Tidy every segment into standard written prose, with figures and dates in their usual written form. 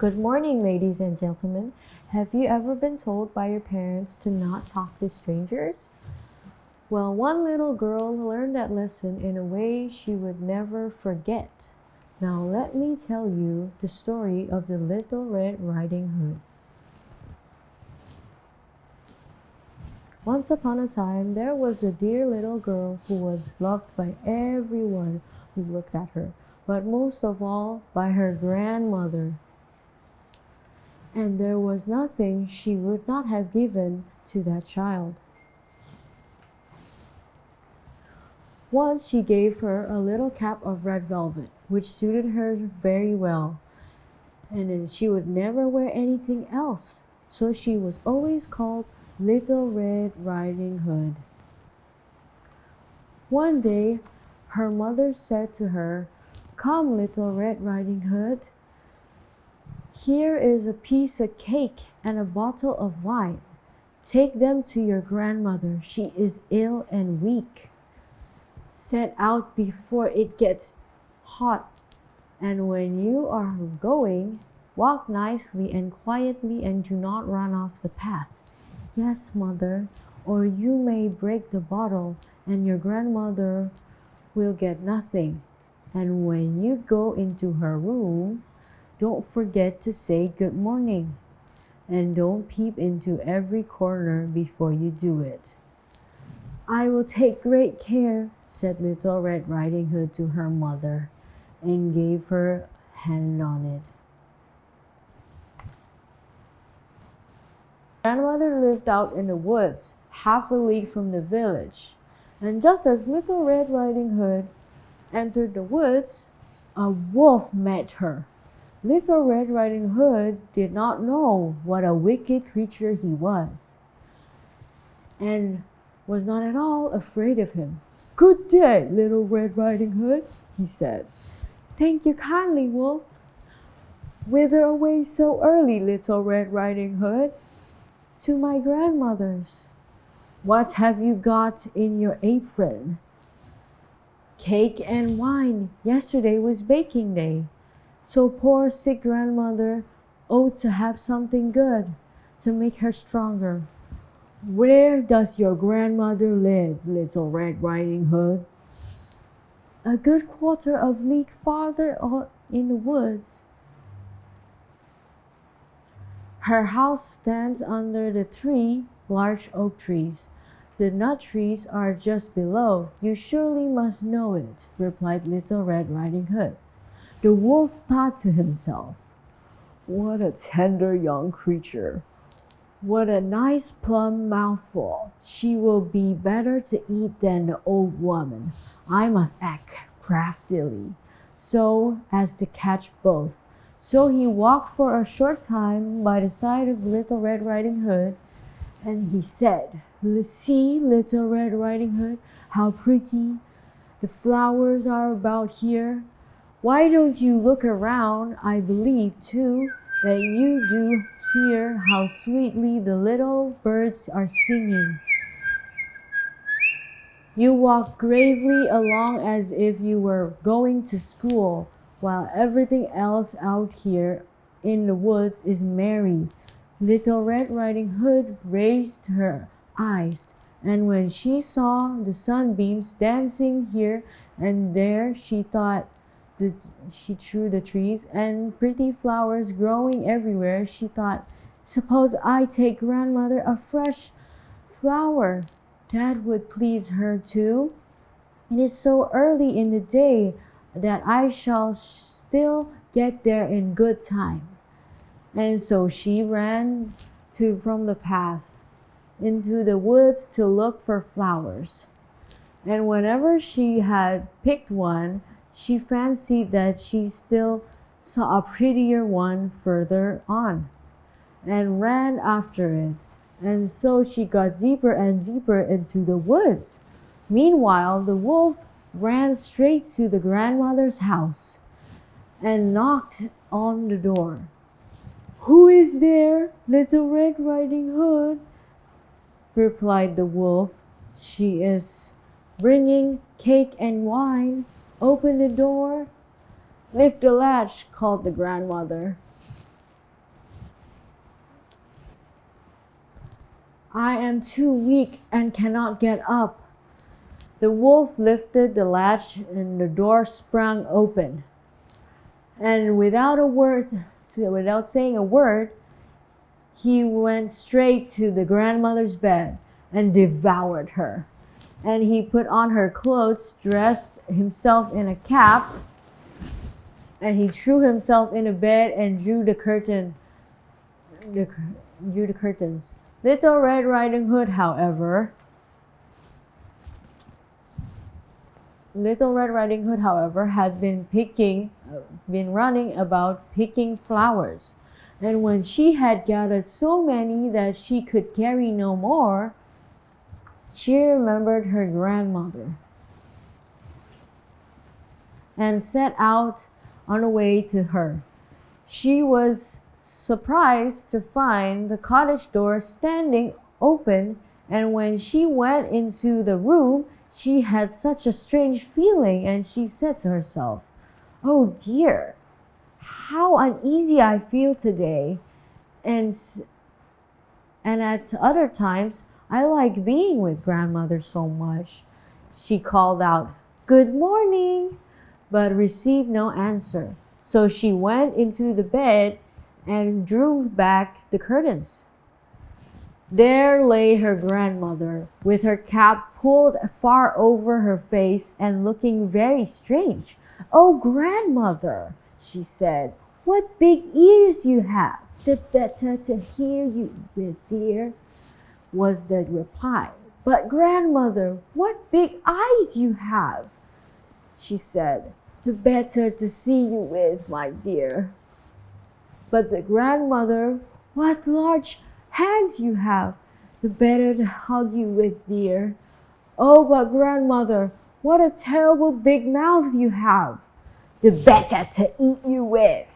Good morning, ladies and gentlemen. Have you ever been told by your parents to not talk to strangers? Well, one little girl learned that lesson in a way she would never forget. Now, let me tell you the story of the Little Red Riding Hood. Once upon a time, there was a dear little girl who was loved by everyone who looked at her, but most of all by her grandmother. And there was nothing she would not have given to that child. Once she gave her a little cap of red velvet, which suited her very well, and then she would never wear anything else, so she was always called Little Red Riding Hood. One day, her mother said to her, "Come, Little Red Riding Hood. Here is a piece of cake and a bottle of wine. Take them to your grandmother. She is ill and weak. Set out before it gets hot, and when you are going, walk nicely and quietly and do not run off the path." "Yes, mother, or you may break the bottle and your grandmother will get nothing. And when you go into her room, don't forget to say good morning, and don't peep into every corner before you do it." "I will take great care," said Little Red Riding Hood to her mother, and gave her a hand on it. Grandmother lived out in the woods, half a league from the village, and just as Little Red Riding Hood entered the woods, a wolf met her. Little Red Riding Hood did not know what a wicked creature he was, and was not at all afraid of him. "Good day, Little Red Riding Hood," he said. "Thank you kindly, Wolf." "Whither away so early, Little Red Riding Hood?" "To my grandmother's." "What have you got in your apron?" "Cake and wine. Yesterday was baking day, so poor sick grandmother ought to have something good to make her stronger." "Where does your grandmother live, Little Red Riding Hood?" "A good quarter of league farther on in the woods. Her house stands under the three large oak trees. The nut trees are just below. You surely must know it," replied Little Red Riding Hood. The wolf thought to himself, "What a tender young creature! What a nice plump mouthful! She will be better to eat than the old woman. I must act craftily, so as to catch both." So he walked for a short time by the side of Little Red Riding Hood, and he said, "See, Little Red Riding Hood, how pretty the flowers are about here. Why don't you look around? I believe, too, that you do hear how sweetly the little birds are singing. You walk gravely along as if you were going to school, while everything else out here in the woods is merry." Little Red Riding Hood raised her eyes, and when she saw the sunbeams dancing here and there, she thought she through the trees and pretty flowers growing everywhere, she thought, "Suppose I take grandmother a fresh flower? That would please her too. It is so early in the day that I shall still get there in good time." And so she ran from the path into the woods to look for flowers. And whenever she had picked one, she fancied that she still saw a prettier one further on, and ran after it. And so she got deeper and deeper into the woods. Meanwhile, the wolf ran straight to the grandmother's house and knocked on the door. "Who is there, Little Red Riding Hood?" replied the wolf. "She is bringing cake and wine. Open the door." "Lift the latch," called the grandmother. I am too weak and cannot get up." The wolf lifted the latch and the door sprang open. And without saying a word, he went straight to the grandmother's bed and devoured her. And he put on her clothes, dressed himself in a cap, and he threw himself in a bed and drew the curtains. Little Red Riding Hood, however, had been running about picking flowers. And when she had gathered so many that she could carry no more, she remembered her grandmother and set out on the way to her. She was surprised to find the cottage door standing open, and when she went into the room, she had such a strange feeling, and she said to herself, "Oh dear, how uneasy I feel today, and at other times I like being with grandmother so much." She called out, "Good morning," but received no answer. So she went into the bed and drew back the curtains. There lay her grandmother, with her cap pulled far over her face and looking very strange. "Oh, grandmother," she said, "what big ears you have! The better to hear you with, dear," was the reply. "But, grandmother, what big eyes you have!" she said. "The better to see you with, my dear." But the grandmother, "What large hands you have! The better to hug you with, dear." "Oh, but grandmother, what a terrible big mouth you have! The better to eat you with."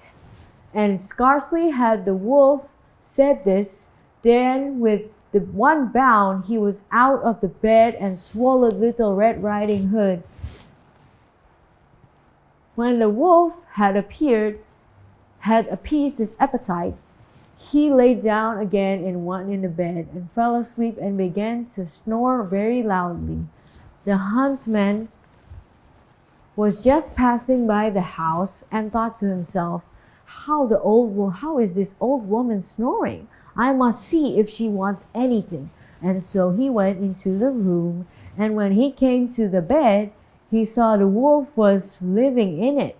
And scarcely had the wolf said this, than with the one bound he was out of the bed and swallowed Little Red Riding Hood. When the wolf had appeased his appetite, he lay down again in the bed and fell asleep and began to snore very loudly. The huntsman was just passing by the house and thought to himself, how is this old woman snoring? I must see if she wants anything." And so he went into the room, and when he came to the bed, he saw the wolf was lying in it.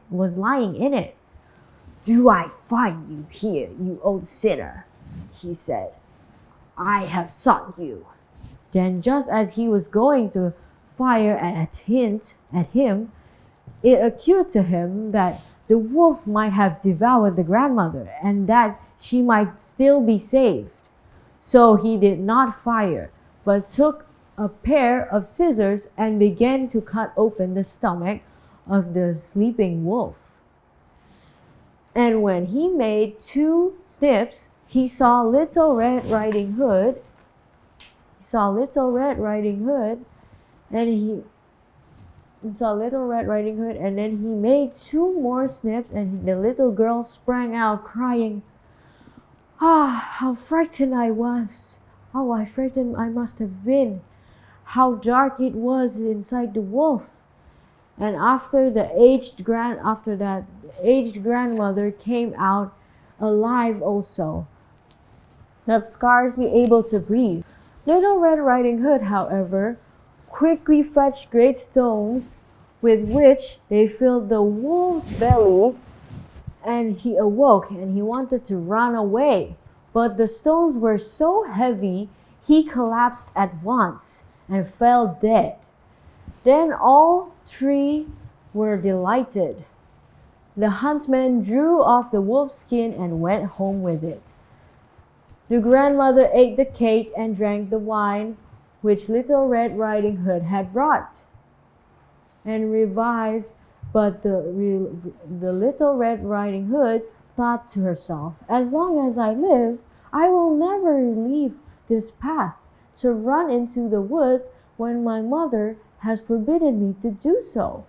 "Do I find you here, you old sinner?" he said. "I have sought you." Then, just as he was going to fire at him, it occurred to him that the wolf might have devoured the grandmother, and that she might still be saved. So he did not fire, but took a pair of scissors and began to cut open the stomach of the sleeping wolf. And when he made 2 snips, he saw Little Red Riding Hood. And then he made 2 more snips, and the little girl sprang out crying, "Ah, how frightened I was! How frightened I must have been! How dark it was inside the wolf!" And after that, the aged grandmother came out alive also, but scarcely able to breathe. Little Red Riding Hood, however, quickly fetched great stones, with which they filled the wolf's belly, and he awoke, and he wanted to run away. But the stones were so heavy, he collapsed at once and fell dead. Then all 3 were delighted. The huntsman drew off the wolf's skin and went home with it. The grandmother ate the cake and drank the wine which Little Red Riding Hood had brought, and revived. But the Little Red Riding Hood thought to herself, "As long as I live, I will never leave this path to run into the woods when my mother has forbidden me to do so."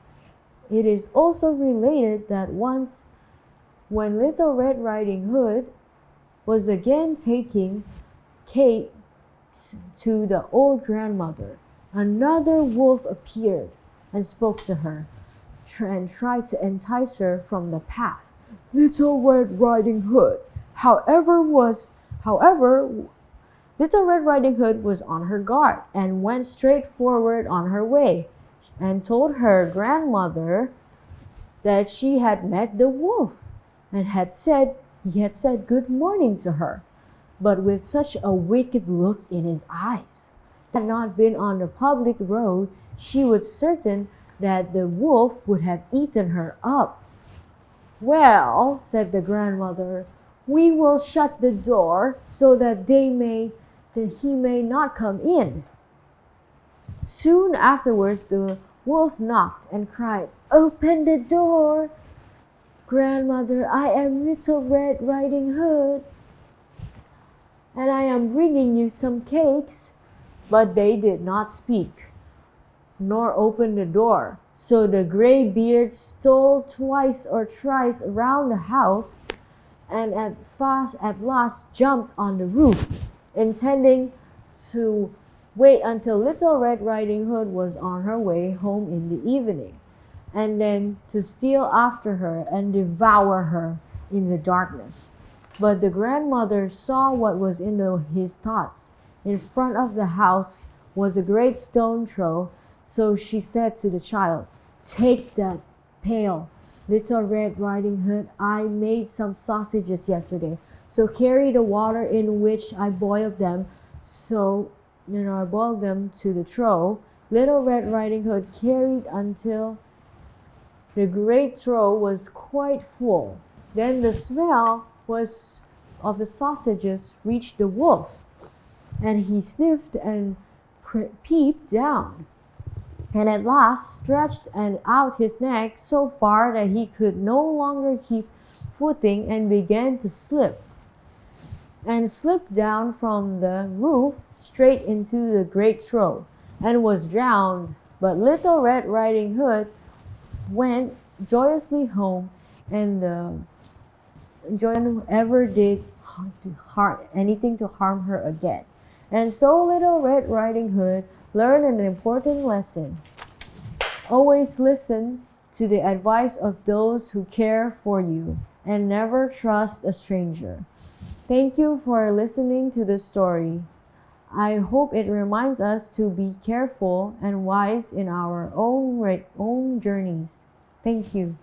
It is also related that once, when Little Red Riding Hood was again taking to the old grandmother, another wolf appeared and spoke to her and tried to entice her from the path. Little Red Riding Hood, however, Little Red Riding Hood was on her guard and went straight forward on her way, and told her grandmother that she had met the wolf, and he had said good morning to her, but with such a wicked look in his eyes. Had not been on the public road, she was certain that the wolf would have eaten her up. Well, said the grandmother, we will shut the door so that he may not come in. Soon afterwards the wolf knocked and cried, Open the door! Grandmother, I am Little Red Riding Hood, and I am bringing you some cakes. But they did not speak, nor open the door. So the gray beard stole twice or thrice around the house, and at last jumped on the roof, intending to wait until Little Red Riding Hood was on her way home in the evening, and then to steal after her and devour her in the darkness. But the grandmother saw what was in his thoughts. In front of the house was a great stone throw, so she said to the child, Take that pail, Little Red Riding Hood. I made some sausages yesterday, so carry the water in which I boiled them. I boiled them to the trough. Little Red Riding Hood carried until the great trough was quite full. Then the smell of the sausages reached the wolf, and he sniffed and peeped down, and at last stretched out his neck so far that he could no longer keep footing, and began to slip, and slipped down from the roof straight into the great trough, and was drowned. But Little Red Riding Hood went joyously home, and no one ever did anything to harm her again. And so Little Red Riding Hood learned an important lesson. Always listen to the advice of those who care for you, and never trust a stranger. Thank you for listening to the story. I hope it reminds us to be careful and wise in our own journeys. Thank you.